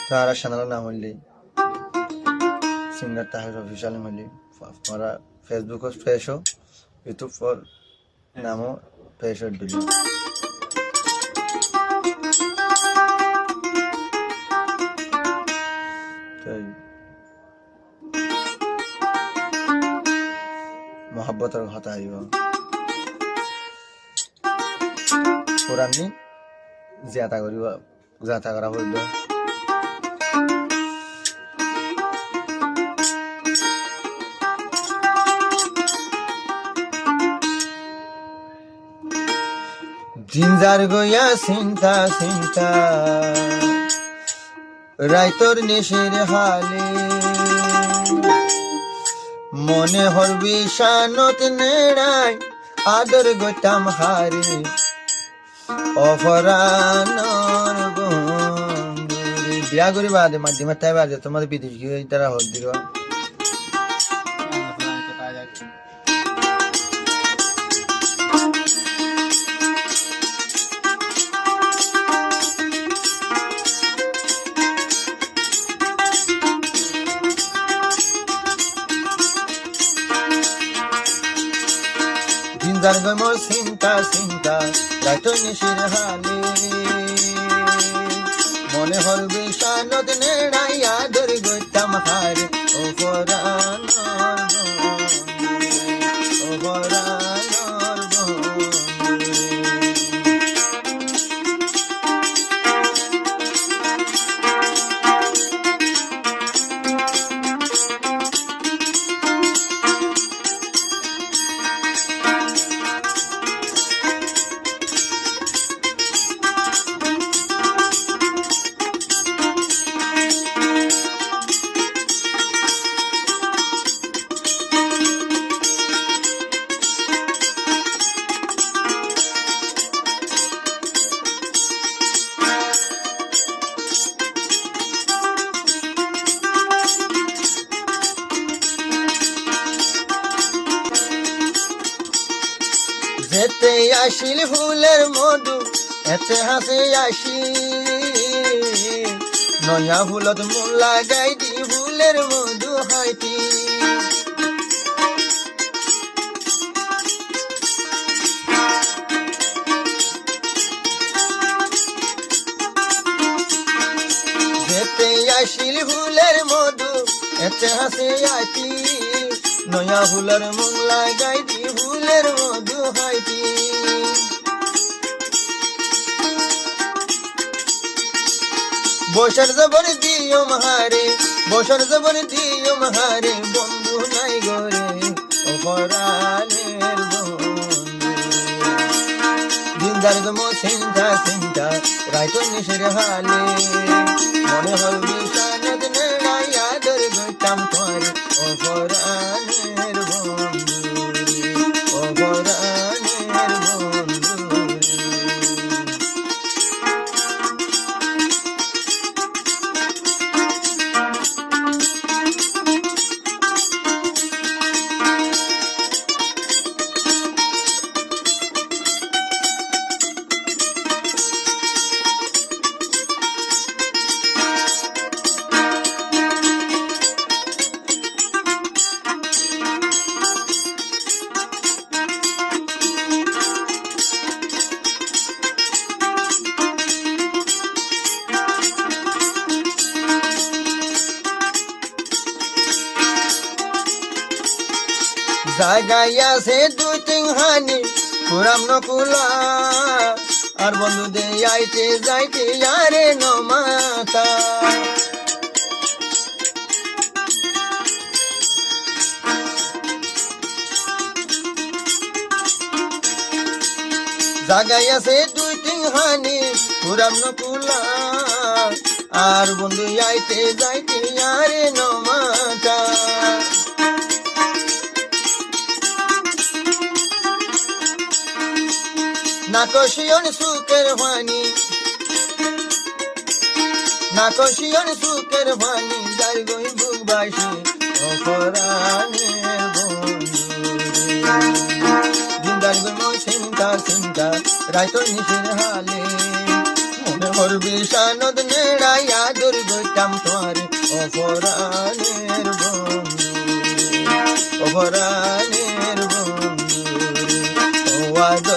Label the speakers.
Speaker 1: তারা চ্যানেলের নাম হইলি সিঙ্গার তাহির অফিসিয়াল হইলি ওরা ফেসবুক পেজও ইউটিউব ফর নামও পেজ দিলি মহাব্বতের কথা আইব পুরানি জিয়াতা করিব জিয়াতা করা হইল দিনজার গইয়া চিন্তা চিন্তা রাইতর নিশির হালে মনে হরবি শানত নেড়াই আদর গতাম হারে অফরানর বন্ধুরে বিয়া করি বাদে মাধ্যমে তাই বাদে তোমাদের বিদেশ গিয়ে তারা হল দিল দিনদার গয় মোর চিন্তা চিন্তা রাইত নিশির হালে মনে হল বিষানত নেড়াই আদর গইতাম হারে ও পরাণর বন্ধুরে ও পরাণর বন্ধুরে যেতে আসিল ফুলের মধু এতে হাসে আসি নয়া ফুলত মন লাগাই দি ফুলের মধু হাইতি যেতে আসিল ফুলের মধু এতে হাসে আসি নয়া ফুলের মন লাগাই দি ফুলের মধু হাইতি বসর জবর দিও মহারে বসর জবর দিও মহারে বন্ধু নাই গরে ও পরাণের বন্ধু দিনদার গো চিন্তা চিন্তা রাইত নিশির হালে মনে হল বিষানত নেড়াই আদর গইতাম তোরে ও পরাণের বন্ধু ও পরাণের বন্ধু জায়গায় আছে দুই তিন হানি পুরাম নকুলা আর বন্ধু দে আইতে যাইতে আরে নমাতা জায়গায় আছে দুই তিন হানি পুরাম নকুলা আর বন্ধু আইতে যাইতে আরে নমাতা নাকশিয়ন সুকের ভানি নাকশিয়ন সুকের ভানি যাই গই বুকবাসী ও পরাণের বন্ধুরে দিনদার গো চিন্তা চিন্তা রাইত নিশির হালে মনে হর বিষানদ নেড়াইয়া দূর গইতাম তোমারে অপরাণের বন্ধু অপরাণের বন্ধু ও আদর